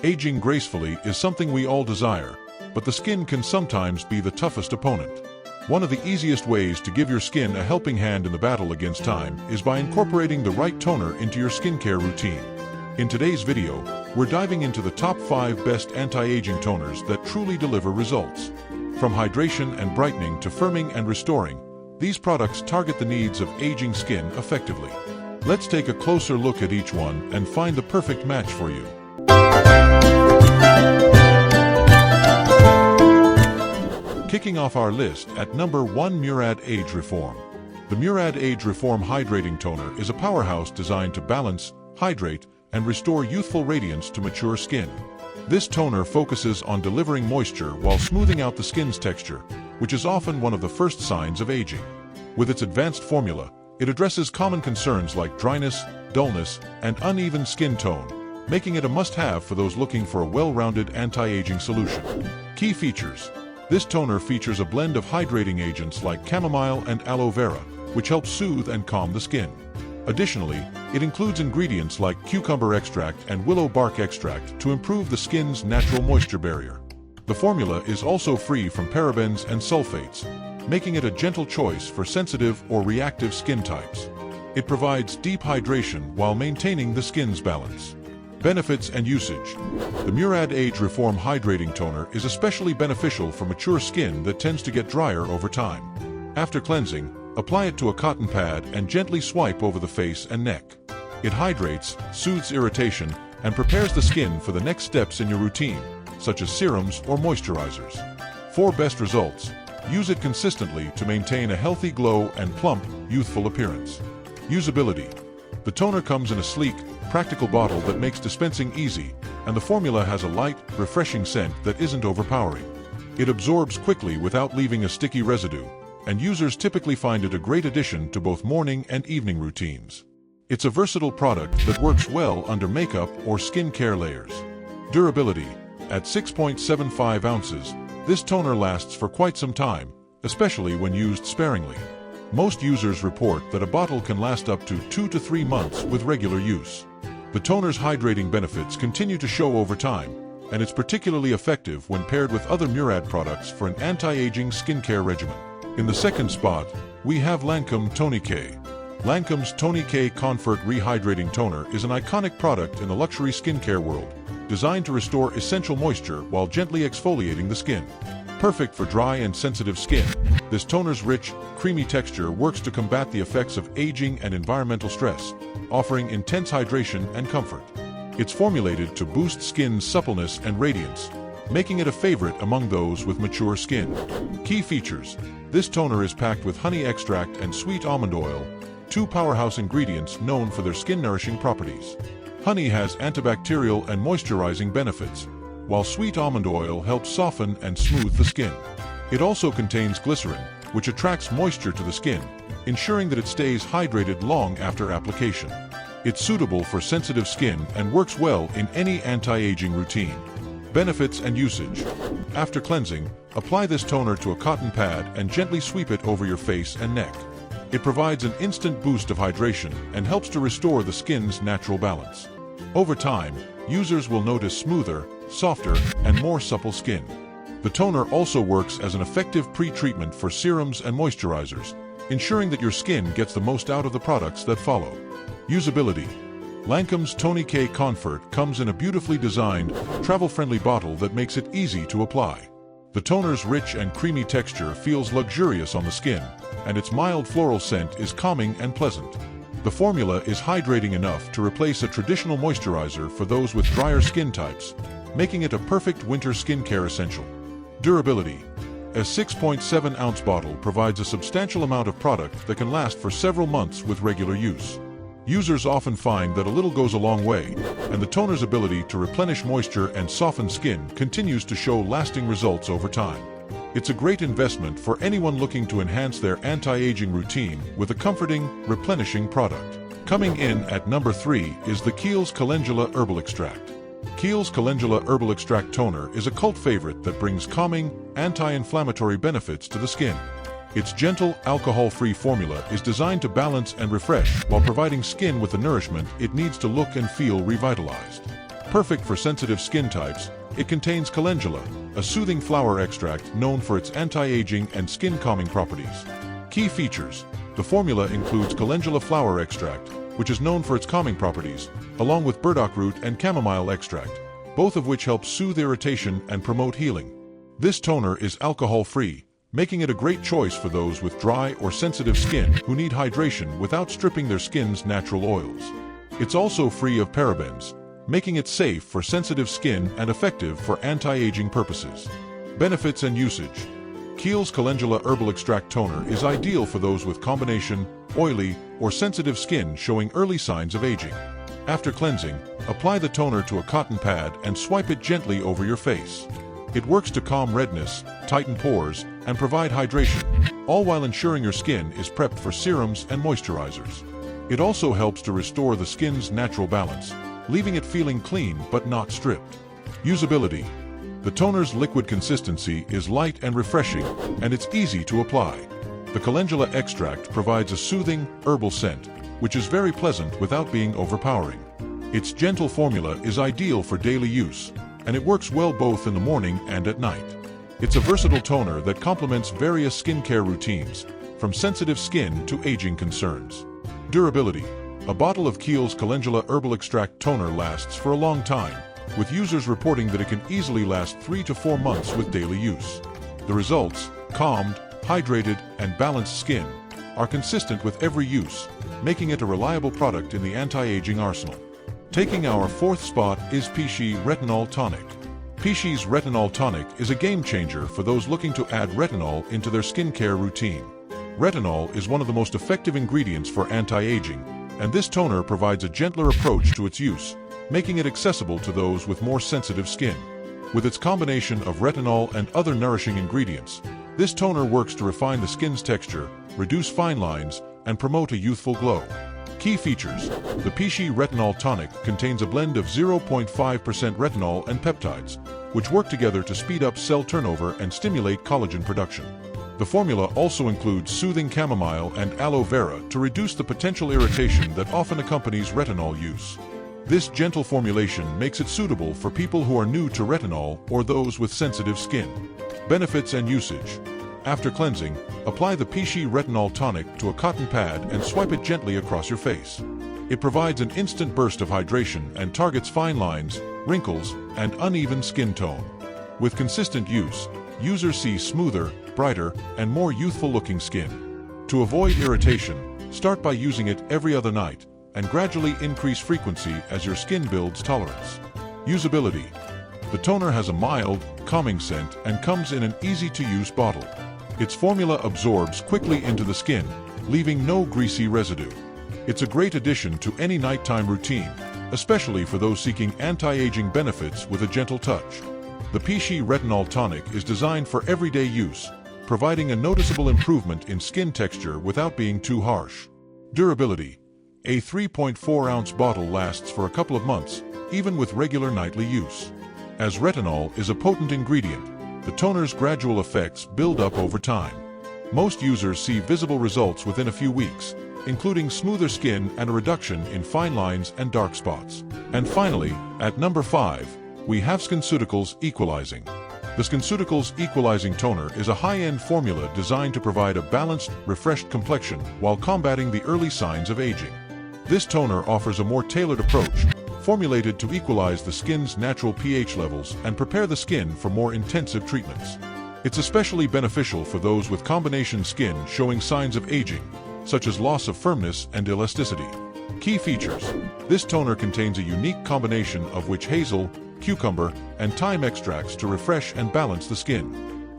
Aging gracefully is something we all desire, but the skin can sometimes be the toughest opponent. One of the easiest ways to give your skin a helping hand in the battle against time is by incorporating the right toner into your skincare routine. In today's video, we're diving into the top 5 best anti-aging toners that truly deliver results. From hydration and brightening to firming and restoring, these products target the needs of aging skin effectively. Let's take a closer look at each one and find the perfect match for you. Kicking off our list at number 1, Murad Age Reform. The Murad Age Reform Hydrating Toner is a powerhouse designed to balance, hydrate, and restore youthful radiance to mature skin. This toner focuses on delivering moisture while smoothing out the skin's texture, which is often one of the first signs of aging. With its advanced formula, it addresses common concerns like dryness, dullness, and uneven skin tone, making it a must-have for those looking for a well-rounded anti-aging solution. Key features. This toner features a blend of hydrating agents like chamomile and aloe vera, which help soothe and calm the skin. Additionally, it includes ingredients like cucumber extract and willow bark extract to improve the skin's natural moisture barrier. The formula is also free from parabens and sulfates, making it a gentle choice for sensitive or reactive skin types. It provides deep hydration while maintaining the skin's balance. Benefits and usage. The Murad Age Reform Hydrating Toner is especially beneficial for mature skin that tends to get drier over time. After cleansing, apply it to a cotton pad and gently swipe over the face and neck. It hydrates, soothes irritation, and prepares the skin for the next steps in your routine, such as serums or moisturizers. For best results, use it consistently to maintain a healthy glow and plump, youthful appearance. Usability. The toner comes in a sleek, practical bottle that makes dispensing easy, and the formula has a light, refreshing scent that isn't overpowering. It absorbs quickly without leaving a sticky residue, and users typically find it a great addition to both morning and evening routines. It's a versatile product that works well under makeup or skincare layers. Durability. At 6.75 ounces, this toner lasts for quite some time, especially when used sparingly. Most users report that a bottle can last up to 2 to 3 months with regular use. The toner's hydrating benefits continue to show over time, and it's particularly effective when paired with other Murad products for an anti-aging skincare regimen. In the second spot, we have Lancôme Tonique. Lancôme's Tonique Comfort Rehydrating Toner is an iconic product in the luxury skincare world, designed to restore essential moisture while gently exfoliating the skin. Perfect for dry and sensitive skin, this toner's rich, creamy texture works to combat the effects of aging and environmental stress, offering intense hydration and comfort. It's formulated to boost skin's suppleness and radiance, making it a favorite among those with mature skin. Key features. This toner is packed with honey extract and sweet almond oil, 2 powerhouse ingredients known for their skin-nourishing properties. Honey has antibacterial and moisturizing benefits, while sweet almond oil helps soften and smooth the skin. It also contains glycerin, which attracts moisture to the skin, ensuring that it stays hydrated long after application. It's suitable for sensitive skin and works well in any anti-aging routine. Benefits and usage. After cleansing, apply this toner to a cotton pad and gently sweep it over your face and neck. It provides an instant boost of hydration and helps to restore the skin's natural balance. Over time, users will notice smoother, softer, and more supple skin. The toner also works as an effective pre-treatment for serums and moisturizers, ensuring that your skin gets the most out of the products that follow. Usability. Lancôme's Tonique Comfort comes in a beautifully designed, travel-friendly bottle that makes it easy to apply. The toner's rich and creamy texture feels luxurious on the skin, and its mild floral scent is calming and pleasant. The formula is hydrating enough to replace a traditional moisturizer for those with drier skin types, making it a perfect winter skincare essential. Durability. A 6.7-ounce bottle provides a substantial amount of product that can last for several months with regular use. Users often find that a little goes a long way, and the toner's ability to replenish moisture and soften skin continues to show lasting results over time. It's a great investment for anyone looking to enhance their anti-aging routine with a comforting, replenishing product. Coming in at number 3 is the Kiehl's Calendula Herbal-Extract. Kiehl's Calendula Herbal-Extract Toner is a cult favorite that brings calming, anti-inflammatory benefits to the skin. Its gentle, alcohol-free formula is designed to balance and refresh while providing skin with the nourishment it needs to look and feel revitalized. Perfect for sensitive skin types, it contains calendula, a soothing flower extract known for its anti-aging and skin-calming properties. Key features: the formula includes calendula flower extract, which is known for its calming properties, along with burdock root and chamomile extract, both of which help soothe irritation and promote healing. This toner is alcohol-free, making it a great choice for those with dry or sensitive skin who need hydration without stripping their skin's natural oils. It's also free of parabens, making it safe for sensitive skin and effective for anti-aging purposes. Benefits and usage: Kiehl's Calendula Herbal-Extract Toner is ideal for those with combination, oily, or sensitive skin showing early signs of aging. After cleansing, apply the toner to a cotton pad and swipe it gently over your face. It works to calm redness, tighten pores, and provide hydration, all while ensuring your skin is prepped for serums and moisturizers. It also helps to restore the skin's natural balance, leaving it feeling clean but not stripped. Usability: the toner's liquid consistency is light and refreshing, and it's easy to apply. The calendula extract provides a soothing, herbal scent, which is very pleasant without being overpowering. Its gentle formula is ideal for daily use, and it works well both in the morning and at night. It's a versatile toner that complements various skincare routines, from sensitive skin to aging concerns. Durability: a bottle of Kiehl's Calendula Herbal-Extract Toner lasts for a long time, with users reporting that it can easily last 3 to 4 months with daily use. The results, calmed, hydrated, and balanced skin, are consistent with every use, making it a reliable product in the anti-aging arsenal. Taking our fourth spot is Pixi Retinol Tonic. Pixi's Retinol Tonic is a game-changer for those looking to add retinol into their skincare routine. Retinol is one of the most effective ingredients for anti-aging, and this toner provides a gentler approach to its use, making it accessible to those with more sensitive skin. With its combination of retinol and other nourishing ingredients, this toner works to refine the skin's texture, reduce fine lines, and promote a youthful glow. Key features: the Pixi Retinol Tonic contains a blend of 0.5% retinol and peptides, which work together to speed up cell turnover and stimulate collagen production. The formula also includes soothing chamomile and aloe vera to reduce the potential irritation that often accompanies retinol use. This gentle formulation makes it suitable for people who are new to retinol or those with sensitive skin. Benefits and usage: after cleansing, apply the Pixi Retinol Tonic to a cotton pad and swipe it gently across your face. It provides an instant burst of hydration and targets fine lines, wrinkles, and uneven skin tone. With consistent use, users see smoother, brighter, and more youthful-looking skin. To avoid irritation, start by using it every other night, and gradually increase frequency as your skin builds tolerance. Usability: the toner has a mild, calming scent and comes in an easy-to-use bottle. Its formula absorbs quickly into the skin, leaving no greasy residue. It's a great addition to any nighttime routine, especially for those seeking anti-aging benefits with a gentle touch. The Pixi Retinol Tonic is designed for everyday use, providing a noticeable improvement in skin texture without being too harsh. Durability: a 3.4-ounce bottle lasts for a couple of months, even with regular nightly use. As retinol is a potent ingredient, the toner's gradual effects build up over time. Most users see visible results within a few weeks, including smoother skin and a reduction in fine lines and dark spots. And finally, at number 5, we have Skinceuticals Equalizing. The Skinceuticals Equalizing Toner is a high-end formula designed to provide a balanced, refreshed complexion while combating the early signs of aging. This toner offers a more tailored approach, formulated to equalize the skin's natural pH levels and prepare the skin for more intensive treatments. It's especially beneficial for those with combination skin showing signs of aging, such as loss of firmness and elasticity. Key features: this toner contains a unique combination of witch hazel, cucumber, and thyme extracts to refresh and balance the skin.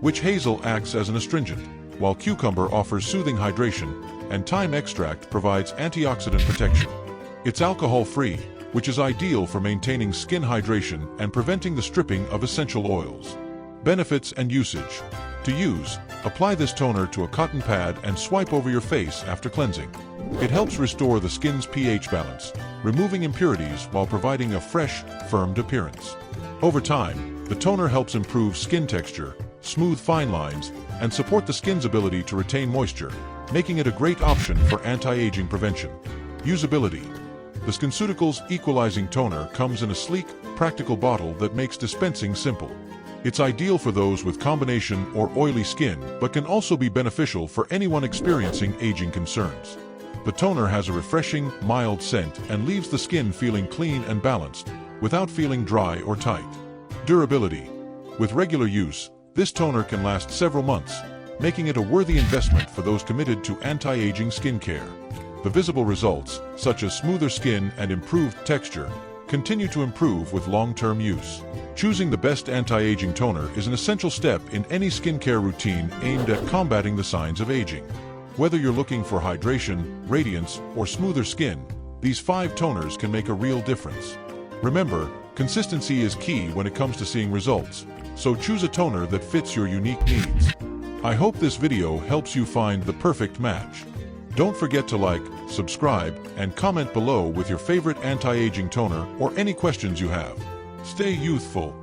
Witch hazel acts as an astringent, while cucumber offers soothing hydration, and thyme extract provides antioxidant protection. It's alcohol-free, which is ideal for maintaining skin hydration and preventing the stripping of essential oils. Benefits and usage: to use, apply this toner to a cotton pad and swipe over your face after cleansing. It helps restore the skin's pH balance, removing impurities while providing a fresh, firmed appearance. Over time, the toner helps improve skin texture, smooth fine lines, and support the skin's ability to retain moisture, making it a great option for anti-aging prevention. Usability: the Skinceuticals Equalizing Toner comes in a sleek, practical bottle that makes dispensing simple. It's ideal for those with combination or oily skin, but can also be beneficial for anyone experiencing aging concerns. The toner has a refreshing, mild scent and leaves the skin feeling clean and balanced, without feeling dry or tight. Durability. With regular use, this toner can last several months, making it a worthy investment for those committed to anti-aging skincare. The visible results, such as smoother skin and improved texture, continue to improve with long-term use. Choosing the best anti-aging toner is an essential step in any skincare routine aimed at combating the signs of aging. Whether you're looking for hydration, radiance, or smoother skin, these 5 toners can make a real difference. Remember, consistency is key when it comes to seeing results, so choose a toner that fits your unique needs. I hope this video helps you find the perfect match. Don't forget to like, subscribe, and comment below with your favorite anti-aging toner or any questions you have. Stay youthful.